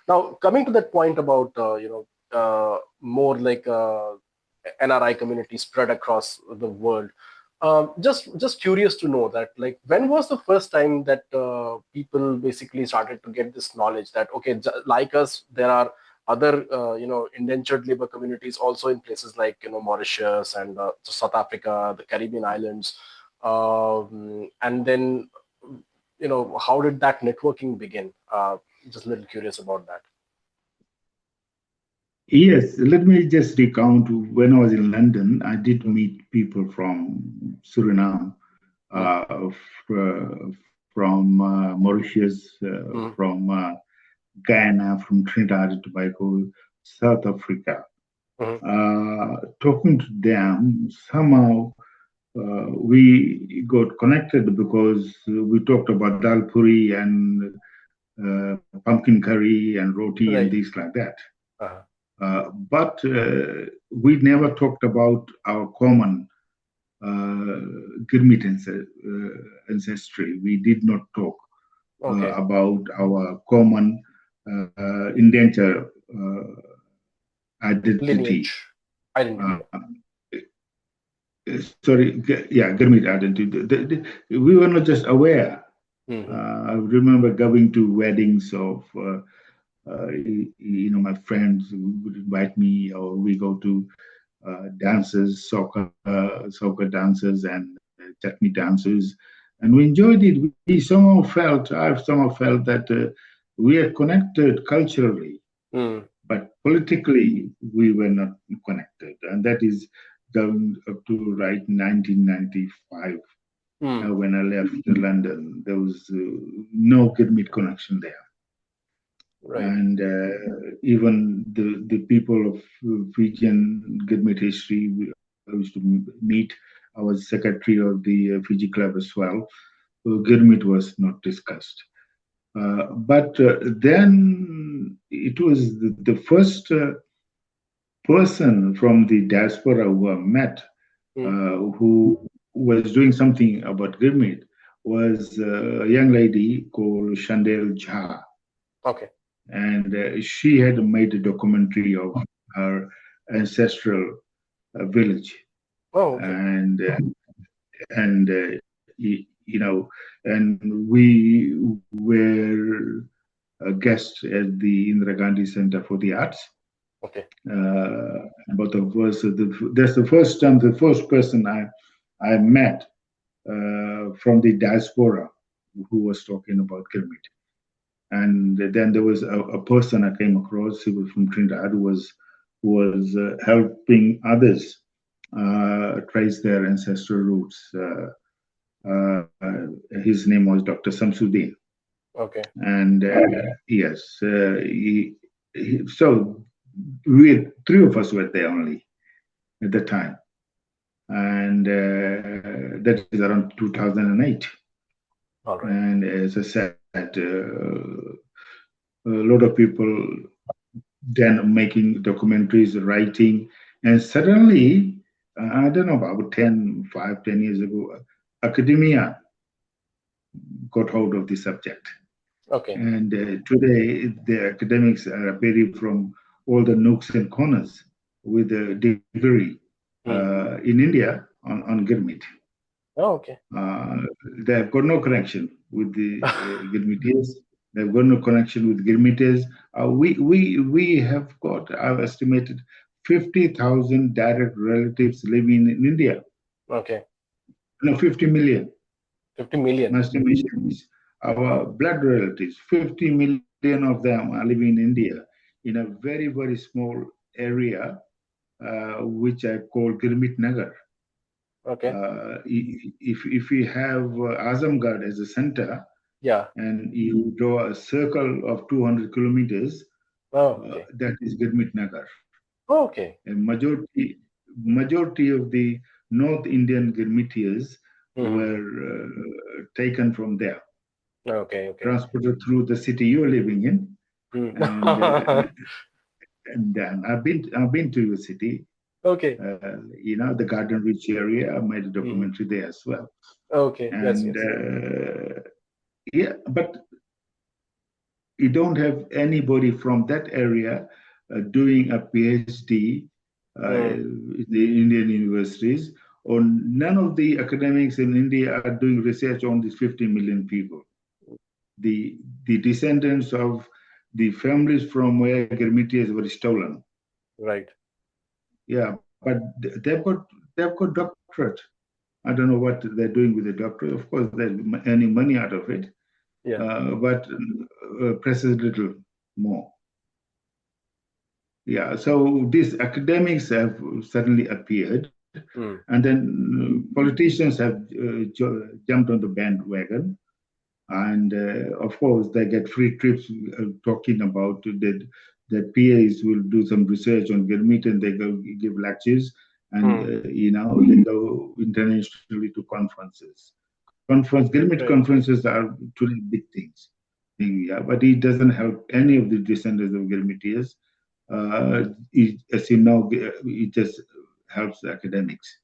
Now, coming to that point about more like NRI community spread across the world. Just curious to know that, like, when was the first time that people basically started to get this knowledge that, okay, like us, there are other indentured labor communities also in places like Mauritius and South Africa, the Caribbean islands, and then how did that networking begin? Just a little curious about that. Yes, let me just recount when I was in London, I did Mm, meet people from Suriname, mm, from Mauritius, mm, from Guyana, from Trinidad and Tobago, South Africa. mm. Talking to them, somehow we got connected because we talked about dal puri and pumpkin curry and roti and Right. things like that. Uh-huh. But we never talked about our common Gurmit ancestry. We did not talk Okay. about our common indenture identity. Lineage. Identity. Uh, Sorry, yeah, Gurmit identity. We were not just aware. Mm-hmm. I remember going to weddings of my friends would invite me, or we go to dances, soccer dances, and chutney dances, and we enjoyed it. I've somehow felt that we are connected culturally, Mm. but politically we were not connected, and that is going up to right 1995. Mm. When I left London, there was no Gurmit connection there. Right. And even the people of Fijian Gurmit history, I used to meet. I was secretary of the Fiji Club as well. Gurmit was not discussed. But then it was the first person from the diaspora who I met Mm. who was doing something about Gurmit was a young lady called Chandel Jha, Okay. and she had made a documentary of her ancestral village, Oh, okay. and and we were a guest at the Indira Gandhi Center for the Arts. Okay. Both of us, that's the first time, the first person I met from the diaspora who was talking about Kermit. And then there was a person I came across who was from Trinidad who was helping others trace their ancestral roots. His name was Dr. Samsudin, Okay. and yes, so we three of us were there only at the time, and that is around 2008. All right. And as I said, a lot of people then making documentaries, writing, and suddenly, I don't know, about 10 years ago, academia got hold of the subject. Okay. And today, the academics are appearing from all the nooks and corners with a degree Mm. in India on Gurmit. Oh, okay. Uh, they have got no connection with the Gurmites. They've got no connection with Gurmites. We have got, I've estimated, 50,000 direct relatives living in India. Okay. No, 50 million. 50 million. My estimation is our Wow. blood relatives, 50 million of them are living in India in a very, very small area, which I call Gurmit Nagar. Okay. If we have Azamgarh as a center Yeah. and you draw a circle of 200 kilometers, Oh, okay. that is Gurmit Nagar. Oh, okay. A majority of the North Indian Gurmitias Mm-hmm. were taken from there, Okay. Okay. transported through the city you're living in, Mm. and then I've been to your city, Okay. the Garden Reach area. I made a Mm. documentary there as well, Okay. Yes. and Yes. yeah, but you don't have anybody from that area doing a PhD Mm, in the Indian universities, or none of the academics in India are doing research on these 50 million people. The the descendants of the families from where Gurmitias were stolen. right. Yeah, but they've got doctorate. I don't know what they're doing with the doctorate. Of course, they're earning money out of it, Yeah. but presses little more. Yeah, so these academics have suddenly appeared, and Mm, then politicians have jumped on the bandwagon. And of course, they get free trips talking about that PAs will do some research on Gurmit and they go give lectures, and mm, they go internationally to conferences. Gurmit right. conferences are truly big things. Yeah, but it doesn't help any of the descendants of Gurmitias. As you know, it just helps the academics.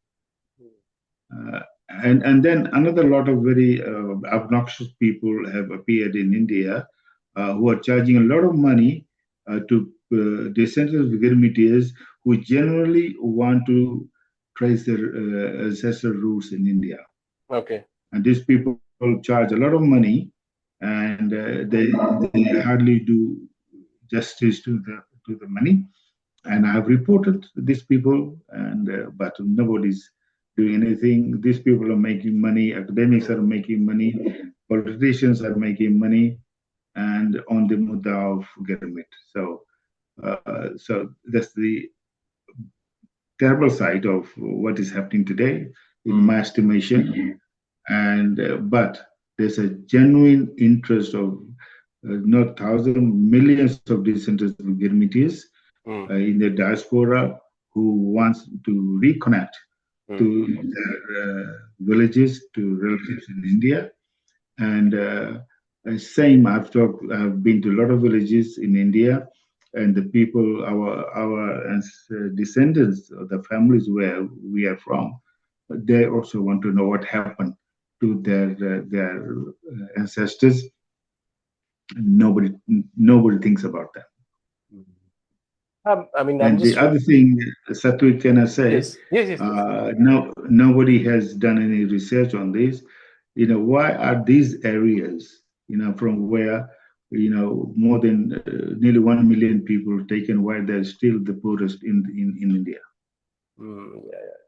Uh, and then another lot of very obnoxious people have appeared in India who are charging a lot of money to descendants of Gurmitias who generally want to trace their ancestral roots in India. Okay. And these people charge a lot of money, and they hardly do justice to the money. And I have reported these people, and but nobody's doing anything. These people are making money. Academics are Mm, making money. Politicians are making money, and on the mudda of Gurmit. So that's the terrible side of what is happening today, in mm, my estimation. And but there's a genuine interest of not thousands, millions of descendants of Gurmitis mm, in the diaspora who wants to reconnect mm, to their villages, to relatives in India. And same, I've been to a lot of villages in India, and the people, our descendants, the families where we are from, they also want to know what happened to their ancestors. Nobody nobody thinks about that. mm. I mean, I'm And the just other thing, Satwik, can I say, yes, yes, yes, yes. no, nobody has done any research on this. Why are these areas, from where, more than nearly 1 million people taken, why they're still the poorest in India? Yeah, yeah.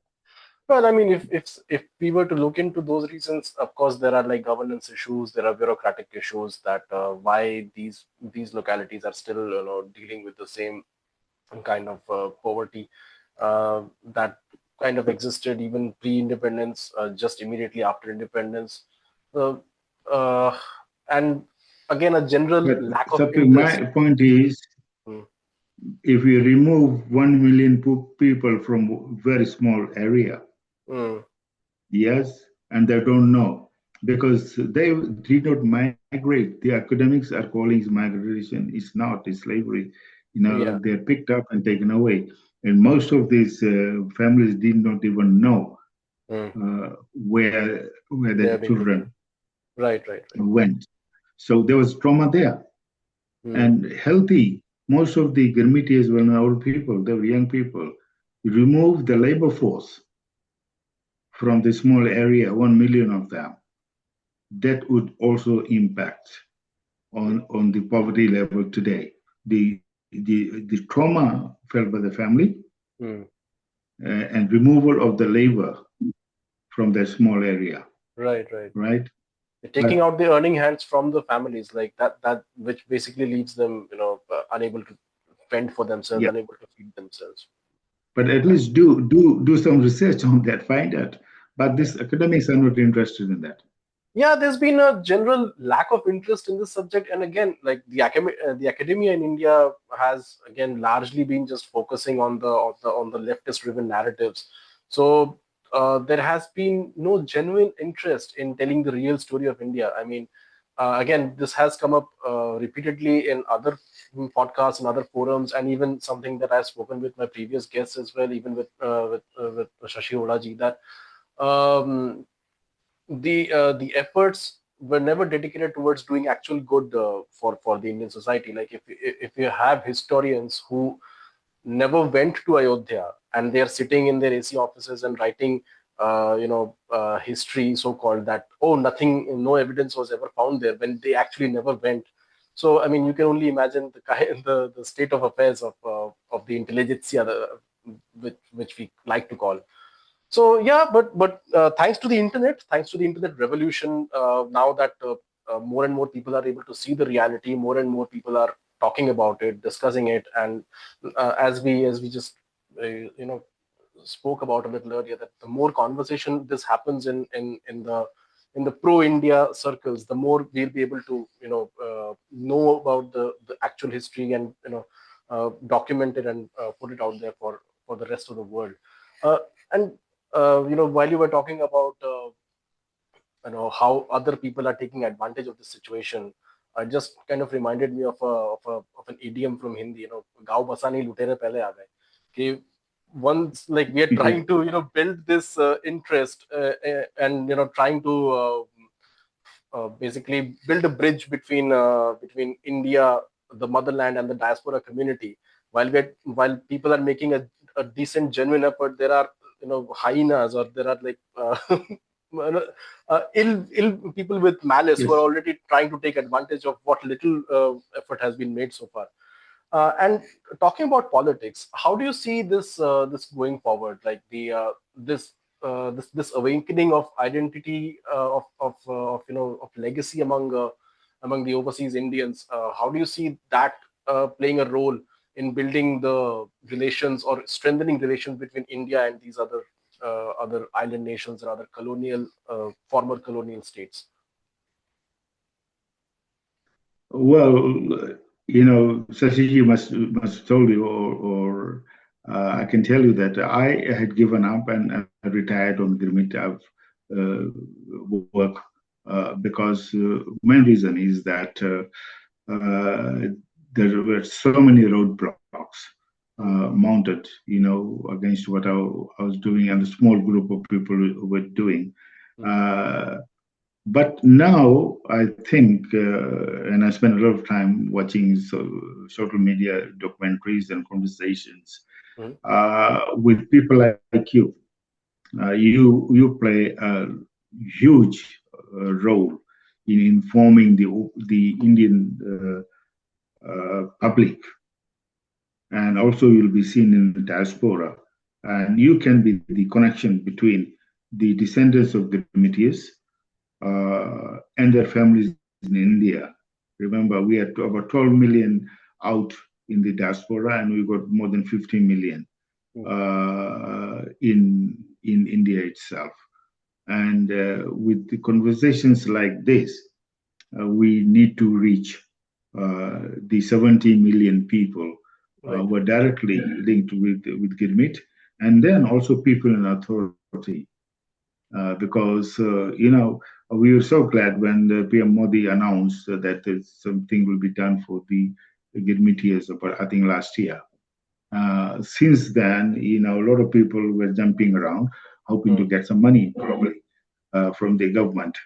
Well, I mean, if we were to look into those reasons, of course, there are like governance issues, there are bureaucratic issues that why these localities are still dealing with the same kind of poverty that kind of existed even pre-independence, just immediately after independence, uh, uh, and again a general But lack of Satwik, interest. my point is, Mm, if we remove 1 million people from a very small area, mm, yes, and they don't know because they did not migrate. The academics are calling it migration. It's not. It's slavery. yeah, They're picked up and taken away, and most of these families did not even know mm, where they their are being taken. children Right, right, right. went. So there was trauma there, Mm, and healthy. Most of the Gurmitis were not old people. They were young people. Remove the labor force from the small area, 1 million of them, that would also impact on the poverty level today. The trauma felt by the family mm, and removal of the labor from that small area, right, right. right? Taking But out the earning hands from the families like that which basically leaves them unable to fend for themselves, yeah, unable to feed themselves. but at least do some research on that, find out. But Yeah, these academics are not interested in that. yeah, there's been a general lack of interest in this subject, and again, like the academia in India has again largely been just focusing on the leftist driven narratives. So there has been no genuine interest in telling the real story of India. I mean, again, this has come up repeatedly in other podcasts and other forums, and even something that I've spoken with my previous guests as well, even with Shashi Olaji, that um, the efforts were never dedicated towards doing actual good for the Indian society. Like if you have historians who never went to Ayodhya and they're sitting in their AC offices and writing, history so called, that, oh, nothing, no evidence was ever found there, when they actually never went. So I mean, you can only imagine the kind, the state of affairs of the intelligentsia, which we like to call. So yeah, but thanks to the internet revolution, now that more and more people are able to see the reality, more and more people are talking about it, discussing it, and as we just spoke about a little earlier, that the more conversation this happens in the pro India circles, the more we'll be able to know about the actual history, and document it, and put it out there for the rest of the world. And while you were talking about how other people are taking advantage of the situation, it just kind of reminded me of an idiom from Hindi. Gaon basani lutere pehle aa gaye. कि once, like, we are trying to build this interest, and trying to basically build a bridge between India, the motherland, and the diaspora community. While people are making a decent, genuine effort, there are hyenas, or there are like ill people with malice who are Yes. already trying to take advantage of what little effort has been made so far. And talking about politics, how do you see this going forward? Like this awakening of identity, of legacy among the overseas Indians. How do you see that playing a role in building the relations or strengthening relations between India and these other island nations and other former colonial states? Well, Sashiji must told you, or I can tell you that I had given up and I retired on Gurmeet work because main reason is that there were so many roadblocks mounted, against what I was doing, and a small group of people were doing. Uh, but now I think, and I spend a lot of time watching social media documentaries and conversations Mm-hmm. with people like you. You play a huge role in informing the Indian public, and also you'll be seen in the diaspora, and you can be the connection between the descendants of the Prometheus and their families in India. Remember, we had about 12 million out in the diaspora, and we got more than 15 million in India itself. And with the conversations like this, we need to reach the 70 million people Right. who are directly linked with Gurmeet, and then also people in authority. Because we were so glad when the PM Modi announced that something will be done for the Gurmitias, about I think last year. Since then, a lot of people were jumping around, hoping to Mm. get some money, probably from the government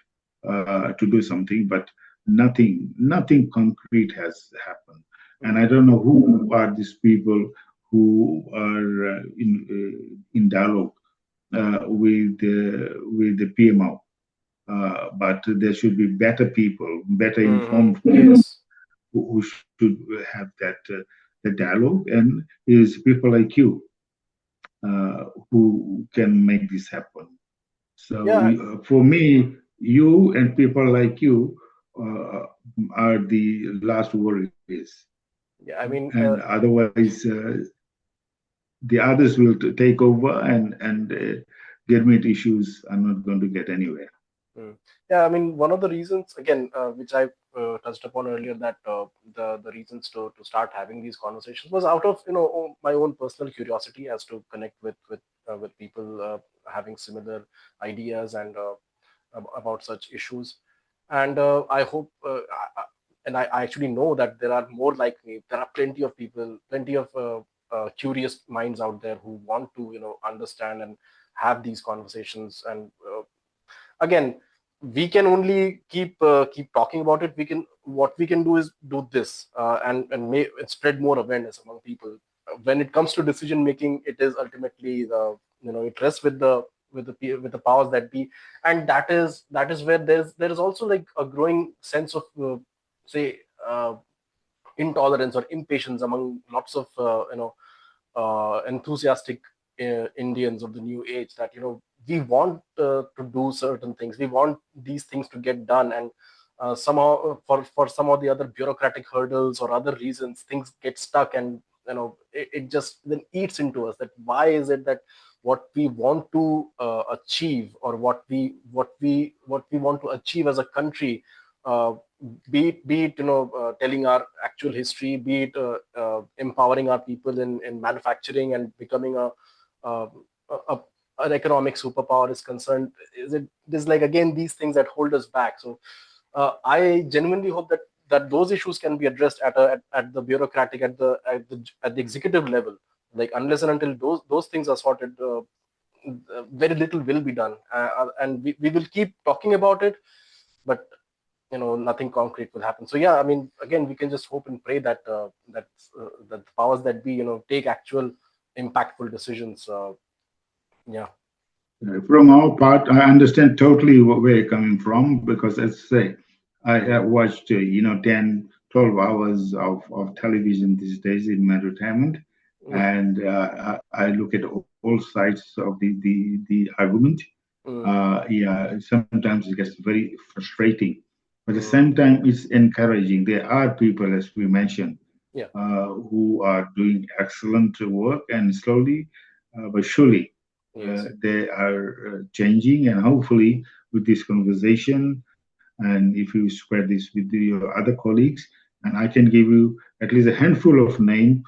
to do something, but nothing concrete has happened. And Mm. I don't know who are these people who are in dialogue with the PMO. But there should be better people, better informed people Yes. who should have the dialogue, and is people like you who can make this happen. So Yeah. for me, you and people like you uh, are the last worries, Yeah. I mean, and otherwise the others will take over, and Gurmeet issues are not going to get anywhere. yeah. I mean, one of the reasons, again, which I touched upon earlier, that the reasons to start having these conversations was out of my own personal curiosity as to connect with people having similar ideas and about such issues. And I hope, and I actually know that there are more like me. There are plenty of people, plenty of curious minds out there who want to understand and have these conversations. And again, we can only keep talking about it. We can, what we can do is do this, and spread more awareness among people. When it comes to decision making, it is ultimately it rests with the powers that be. And that is where there is also like a growing sense of say intolerance or impatience among lots of enthusiastic Indians of the new age, that we want to do certain things, we want these things to get done, and somehow for some of the other bureaucratic hurdles or other reasons, things get stuck, and it just then eats into us. That why is it that what we want to achieve, or what we want to achieve as a country, uh, be it telling our actual history, be it empowering our people in manufacturing and becoming a, a an economic superpower is concerned, is it there's like again these things that hold us back. So I genuinely hope that those issues can be addressed at the bureaucratic, at the executive level. Like unless and until those things are sorted, very little will be done, and we will keep talking about it, but nothing concrete will happen. So yeah, I mean, again, we can just hope and pray that the powers that be take actual impactful decisions. Yeah. From our part, I understand totally where you're coming from because, as I say, I Mm, have watched, 10, 12 hours of television these days in my retirement. mm, And I look at all sides of the argument. mm, Yeah, sometimes it gets very frustrating. But at the mm. same time, it's encouraging. There are people, as we mentioned, Yeah. who are doing excellent work, and slowly but surely Yes. they are changing. And hopefully, with this conversation, and if you spread this with your other colleagues, and I can give you at least a handful of names,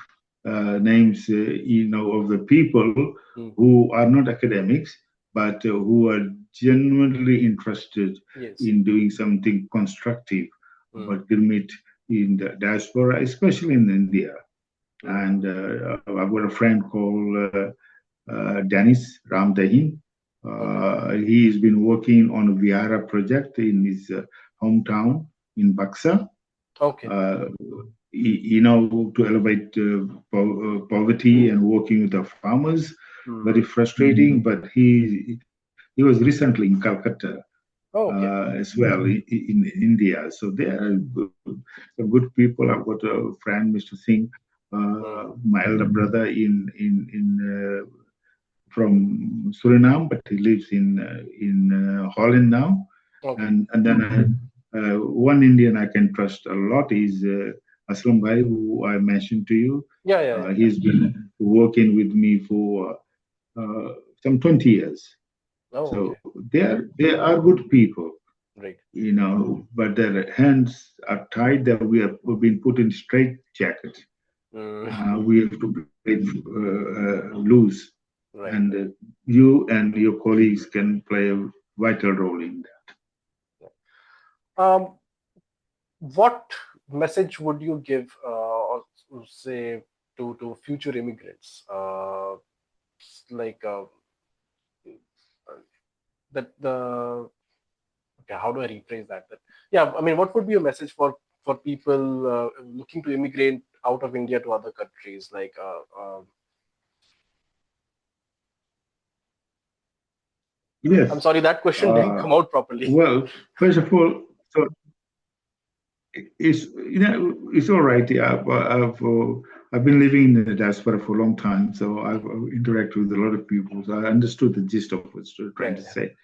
of the people Mm, who are not academics, but who are genuinely interested yes. in doing something constructive Mm, about Gurmit in the diaspora, especially in India. And mm, I've got a friend called Dennis Ramdahin. mm-hmm. He's been working on a Vihara project in his hometown in Baksa, Okay. uh, to elevate poverty and working with the farmers. Very Mm. frustrating, but he was recently in Calcutta Oh, okay. as well in India. So they are good people. I've got a friend, Mr. Singh, Mm. my elder brother in from Suriname, but he lives in Holland now. Okay. And then one Indian I can trust a lot is Aslam Bhai, who I mentioned to you. Yeah, yeah, yeah, yeah. He's been working with me for some 20 years. Oh, So okay. they are good people, Great. but their hands are tied. That we've been put in straight jacket. Mm. We have to break loose, Right, and right. you and your colleagues can play a vital role in that. Um, what message would you give, or say, to future immigrants? Like that the Okay, how do I rephrase that? Yeah, I mean, what would be a message for people looking to immigrate out of India to other countries? Like, I'm Yes. sorry, that question didn't Uh, come out properly. well, first of all, so it's all right. Yeah, I've been living in the diaspora for a long time, so I've Mhm. interacted with a lot of people. So I understood the gist of what you're Yeah, trying to yeah, say.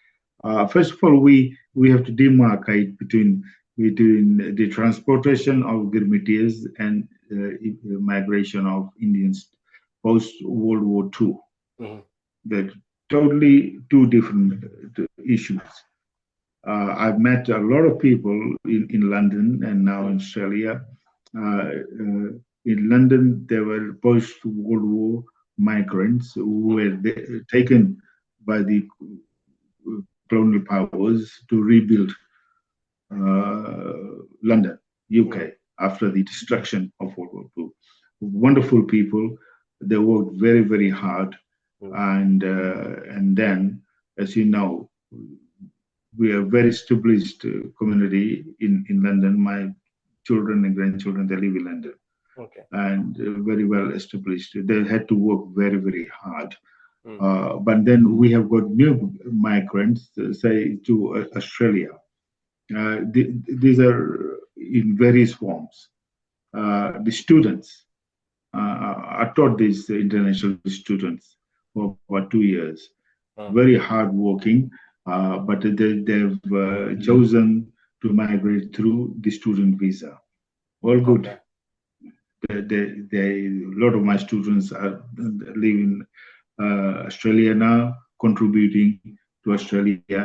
First of all, we have to demarcate between the transportation of Girmitiers and the migration of Indians post World War II. yeah. Hmm. They're totally two different issues. I've met a lot of people in London and now in Australia. In London, there were post World War migrants who Hmm. were taken by the colonial powers to rebuild London, Hmm. UK, after the destruction of World War II. Wonderful people. They worked very, very hard, Hmm. and then, as you know, we are very established community in London. My children and grandchildren, they live in London Okay. and very well established. They had to work very, very hard. Mm. But then we have got new migrants, say to Australia. These are in various forms. The students, I taught these international students for about 2 years, Mm. very hard working, but they've chosen to migrate through the student visa. All good. Okay. A lot of my students are live in Australia now, contributing to Australia.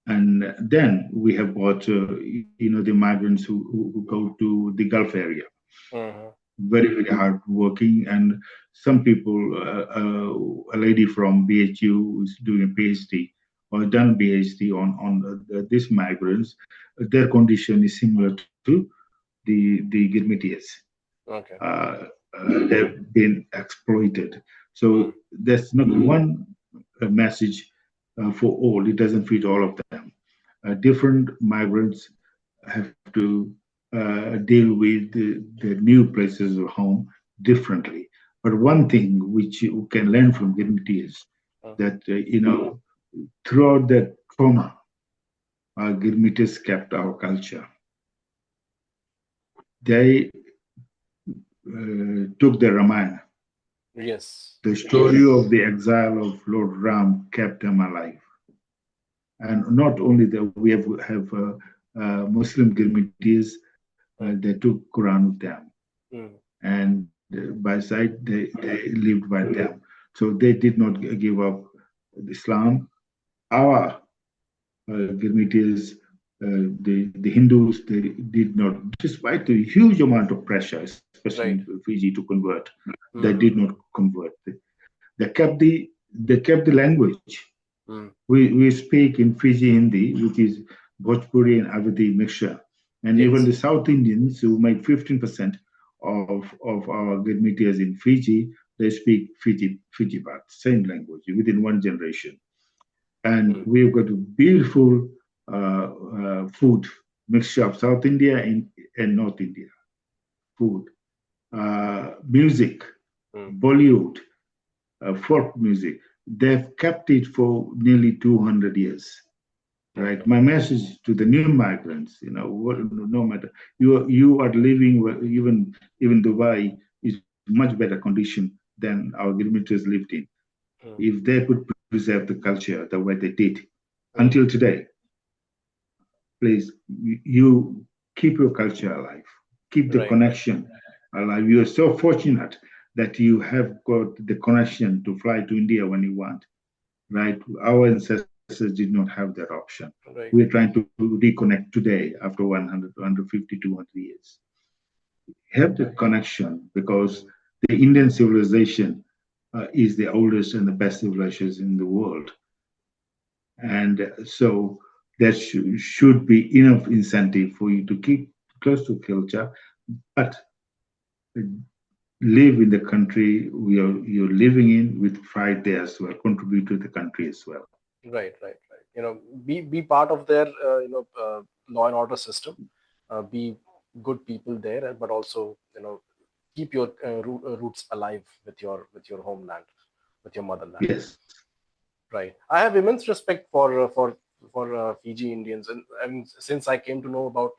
And then we have got, the migrants who go to the Gulf area, Mm-hmm. very, very hard working. And some people, a lady from BHU who's doing a PhD or done PhD on these migrants, their condition is similar to the Girmitias. Okay. uh, they've been exploited. Mm. So there's not one message for all. It doesn't fit all of them. Different migrants have to deal with the new places of home differently. But one thing which you can learn from Girmiti is Mm. that, throughout that trauma, Girmitis kept our culture. They took the Ramayana. Yes. The story of the exile of Lord Ram kept them alive. And not only that, we have Muslim Girmitis, they Mm. took Quran with them. Mm. And by side, they lived by them. So they did not give up Islam. Our Girmitis, the Hindus, they did not, despite the huge amount of pressure, especially in Right. Fiji, to convert, they did not Mm-hmm. convert. They kept the language. Mm. We speak in Fiji Hindi, which is Bhojpuri and Awadhi mixture. And even Yes. the South Indians, who make 15% of our Girmitias in Fiji, they speak Fiji part, same language within one generation. And Mm. we've got a beautiful food mixture of South India and North India food, music, Mm. Bollywood, folk music. They've kept it for nearly 200 years. Right. Okay. My message to the new migrants, no matter you are living even Dubai is much better condition than our Gilmitas lived in. Mm. If they could preserve the culture the way they did Mm. until today, please, you keep your culture alive, keep the Right. Right. connection alive. You are so fortunate that you have got the connection to fly to India when you want. Right? Our ancestors did not have that option. We're Right. trying to reconnect today after 100, 150, 200 years. Have the connection because Mm. the Indian civilization is the oldest and the best civilizations in the world. And so that should be enough incentive for you to keep close to culture, but live in the country you're living in with pride there as well, contribute to the country as well. Right. Right. Right. Be part of their law and order system. Be good people there, but also keep your roots alive with your homeland, with your motherland. Yes. Right. I have immense respect for Fiji Indians, and since I came to know about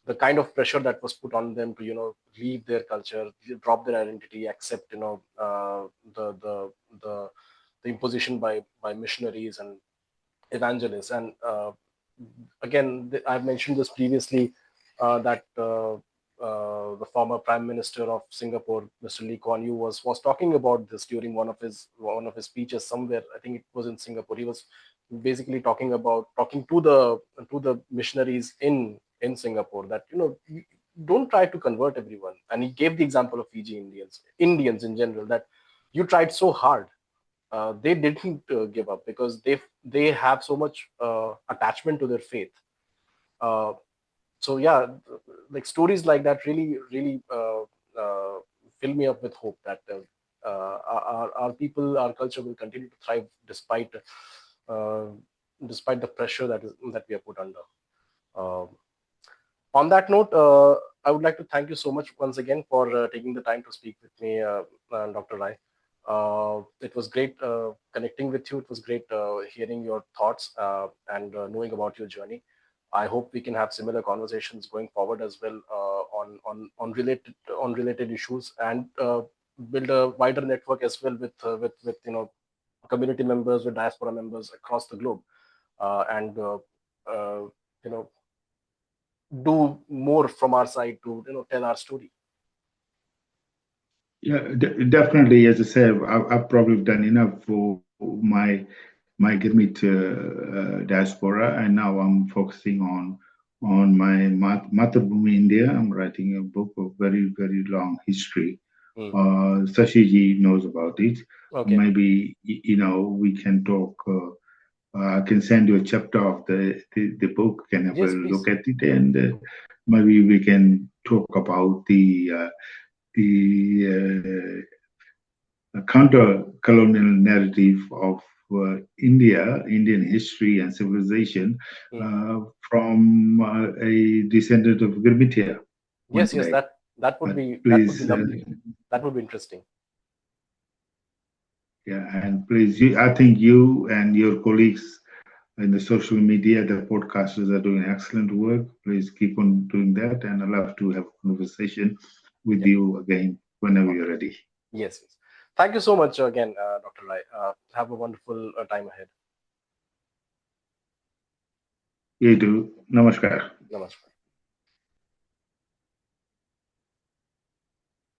the kind of pressure that was put on them to leave their culture, drop their identity, accept the the the the imposition by missionaries and evangelists, and again I've mentioned this previously that the former Prime Minister of Singapore, Mr. Lee Kuan Yew, was talking about this during one of his speeches somewhere. I think it was in Singapore. He was basically talking to the missionaries in Singapore that you don't try to convert everyone, and he gave the example of Fiji Indians in general, that you tried so hard. They didn't give up because they have so much attachment to their faith. Uh, so yeah, like stories like that really fill me up with hope that our people, our culture will continue to thrive despite uh, despite the pressure that we are put under. Um on that note, I would like to thank you so much once again for taking the time to speak with me, Dr. Rai. It was great connecting with you. It was great hearing your thoughts and knowing about your journey. I hope we can have similar conversations going forward as well on related issues, and build a wider network as well with community members, with diaspora members across the globe, and uh, you know do more from our side to tell our story. Yeah, definitely. As I said, I've probably done enough for my Gurmit diaspora, and now I'm focusing on my Mathrubhumi India. I'm writing a book of very long history. Hmm. Sashiji knows about it. Okay. Maybe we can talk. I can send you a chapter of the book. Can have a Yes, look please. at it, and maybe we can talk about the counter-colonial narrative of Indian history and civilization Hmm. from a descendant of Girmitia one Yes, yes, day. that would But be please, lovely. That would be interesting. yeah, and please, I think you and your colleagues in the social media, the podcasters are doing excellent work. Please keep on doing that, and I'd love to have a conversation with Yeah. you again whenever Okay. you're ready. Yes, yes. Thank you so much again, Dr. Rai. Have a wonderful time ahead. You too. Namaskar. Namaskar.